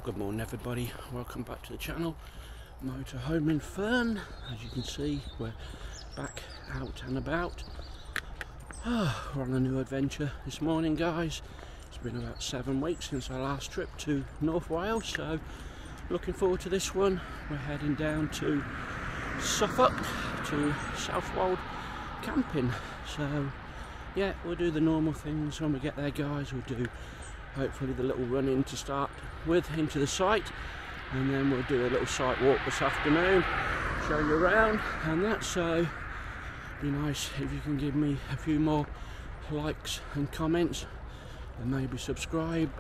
Good morning everybody, welcome back to the channel. Motorhome in Fern. As you can see, we're back out and about. We're on a new adventure this morning, guys. It's been about 7 weeks since our last trip to North Wales, so looking forward to this one. We're heading down to Suffolk, to Southwold camping. So yeah, we'll do the normal things when we get there, guys. We'll do hopefully the little run in to start with into the site, and then we'll do a little site walk this afternoon, show you around and that. So be nice if you can give me a few more likes and comments and maybe subscribe.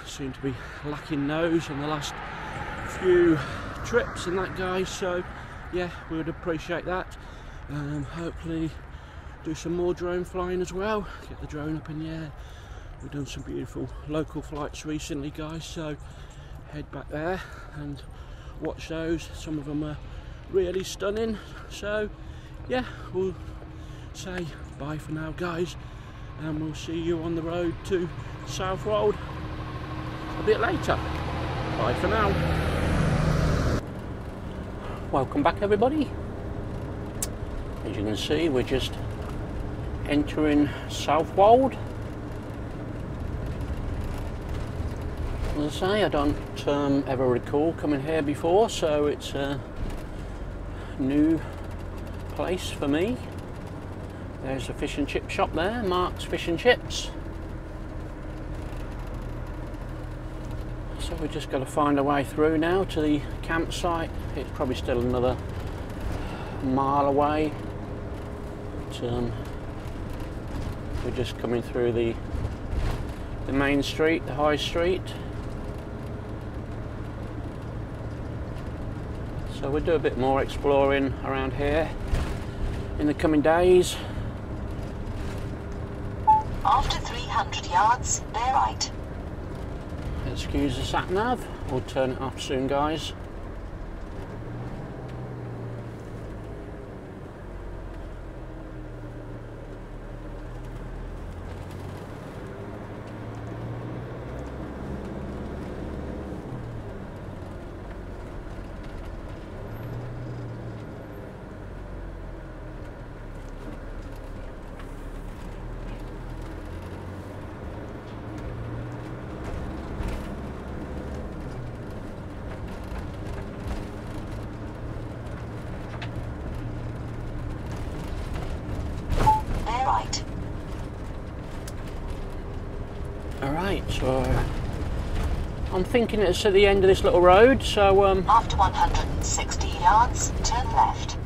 Seem to be lacking those in the last few trips and that, guys, so yeah, we would appreciate that. Hopefully do some more drone flying as well, get the drone up in the air. We've done some beautiful local flights recently, guys, so head back there and watch those. Some of them are really stunning. So yeah, we'll say bye for now, guys, and we'll see you on the road to Southwold a bit later. Bye for now. Welcome back everybody. As you can see, we're just entering Southwold. As I say, I don't ever recall coming here before, so it's a new place for me. There's a fish and chip shop there, Mark's Fish and Chips. So we've just got to find a way through now to the campsite. It's probably still another mile away. But, we're just coming through the main street, the high street. So we'll do a bit more exploring around here in the coming days. After 300 yards, bear right. Excuse the sat nav, we'll turn it off soon, guys. Alright, so I'm thinking it's at the end of this little road, so after 160 yards, turn left.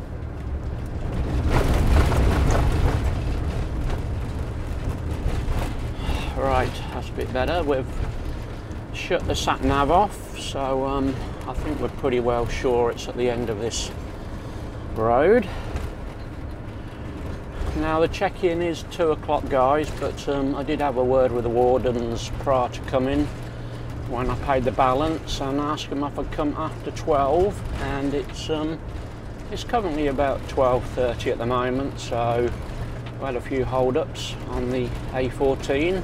Right, that's a bit better. We've shut the sat nav off, so I think we're pretty well sure it's at the end of this road. Now the check-in is 2 o'clock, guys, but I did have a word with the wardens prior to coming when I paid the balance and asked them if I'd come after 12, and it's currently about 12:30 at the moment, so we had a few hold-ups on the A14,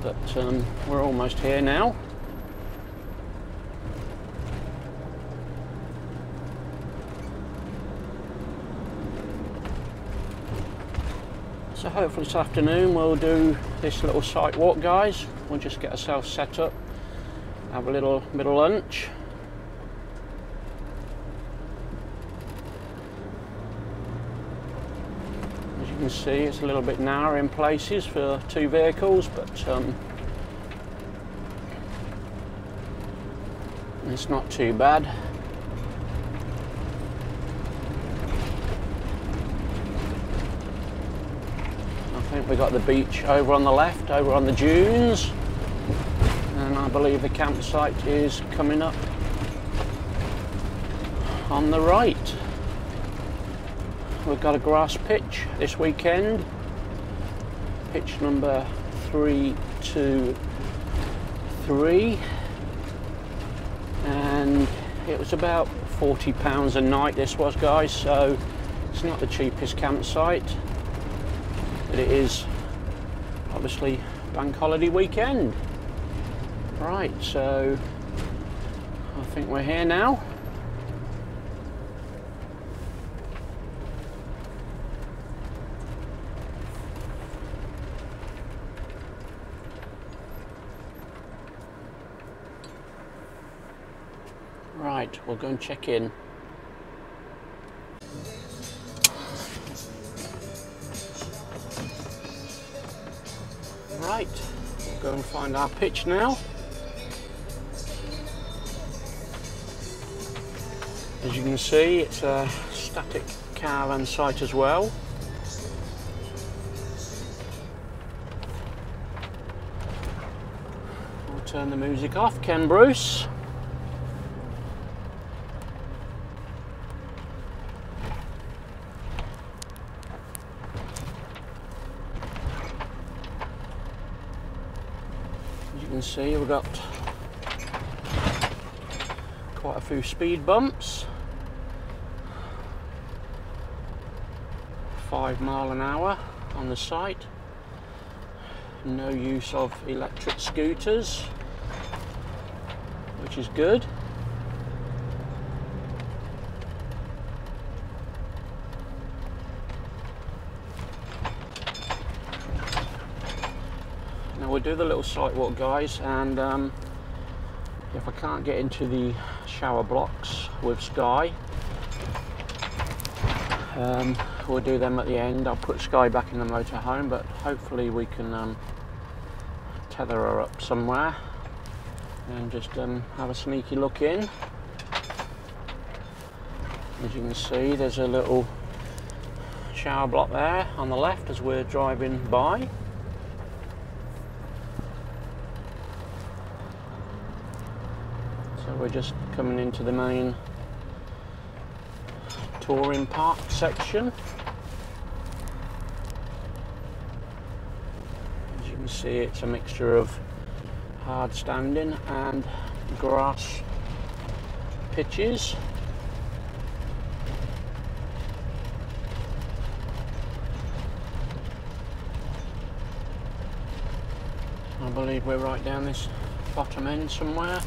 but we're almost here now. So hopefully this afternoon we'll do this little site walk, guys. We'll just get ourselves set up, have a little bit of lunch. As you can see, it's a little bit narrow in places for 2 vehicles, but it's not too bad. We've got the beach over on the left, over on the dunes, and I believe the campsite is coming up on the right. We've got a grass pitch this weekend, pitch number 323, and it was about £40 a night, this was, guys, so it's not the cheapest campsite. But it is obviously bank holiday weekend. Right, so I think we're here now. Right, we'll go and check in. Right, we'll go and find our pitch now. As you can see, it's a static caravan site as well. We'll turn the music off, Ken Bruce. As you can see, we've got quite a few speed bumps. 5 miles an hour on the site. No use of electric scooters, which is good. Now we'll do the little site walk, guys, and if I can't get into the shower blocks with Sky, we'll do them at the end. I'll put Sky back in the motorhome, but hopefully we can tether her up somewhere and just have a sneaky look in. As you can see, there's a little shower block there on the left as we're driving by. So we're just coming into the main touring park section. As you can see, it's a mixture of hard standing and grass pitches. I believe we're right down this bottom end somewhere.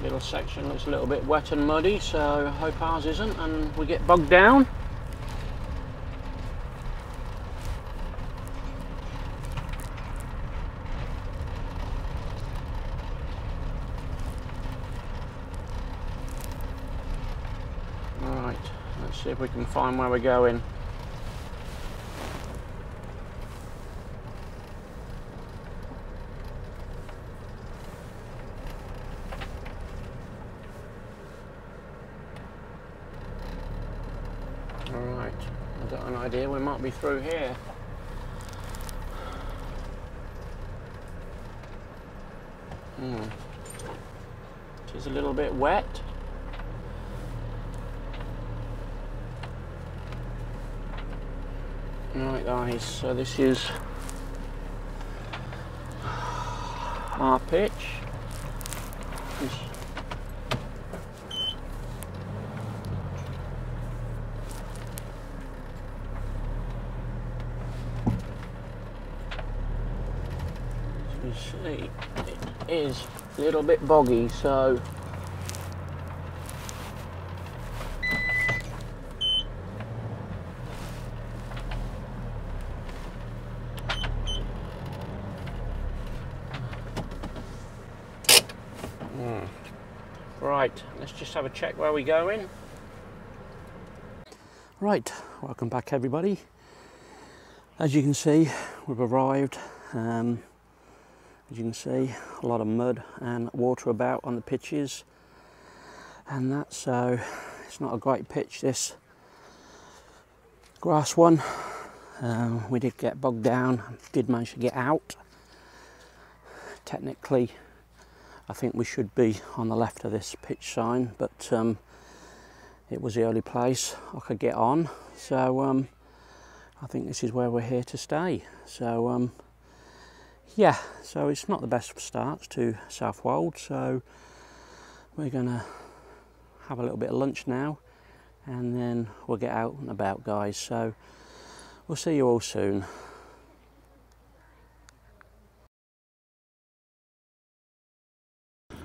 Little section looks a little bit wet and muddy, so I hope ours isn't and we get bogged down. Alright, let's see if we can find where we're going. Alright, I've got an idea, we might be through here. It is a little bit wet. Right guys, so this is our pitch. You see, it is a little bit boggy, so right, let's just have a check where we're going. Right, welcome back everybody. As you can see, we've arrived. As you can see, a lot of mud and water about on the pitches and that, so it's not a great pitch, this grass one. We did get bogged down, did manage to get out. Technically, I think we should be on the left of this pitch sign, but it was the only place I could get on, so I think this is where we're here to stay. So yeah, so it's not the best of starts to Southwold, so we're gonna have a little bit of lunch now and then we'll get out and about, guys, so we'll see you all soon.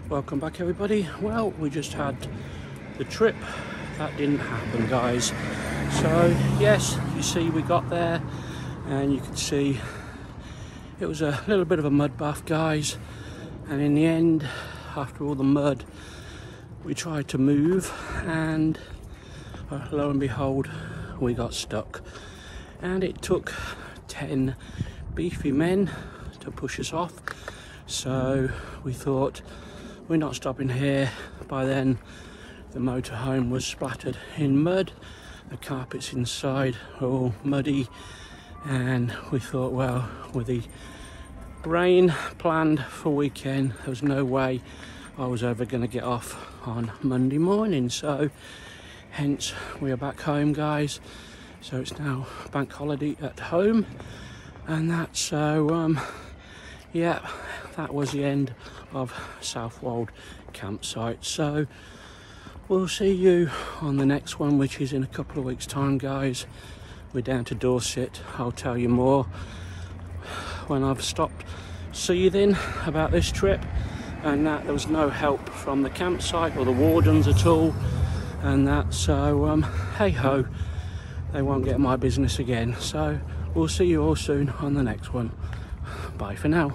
Welcome back everybody. Well, we just had the trip. That didn't happen, guys. So yes, you see we got there and you can see it was a little bit of a mud bath, guys, and in the end, after all the mud, we tried to move and lo and behold, we got stuck, and it took 10 beefy men to push us off. So we thought, we're not stopping here. By then the motorhome was splattered in mud, the carpets inside were all muddy, and we thought, well, with the rain planned for weekend, there was no way I was ever going to get off on Monday morning. So hence we are back home, guys. So it's now bank holiday at home, and that's so yeah, that was the end of Southwold campsite. So we'll see you on the next one, which is in a couple of weeks time, guys. We're down to Dorset. I'll tell you more when I've stopped seething about this trip, and that there was no help from the campsite or the wardens at all, and that, so hey ho, they won't get my business again. So we'll see you all soon on the next one. Bye for now.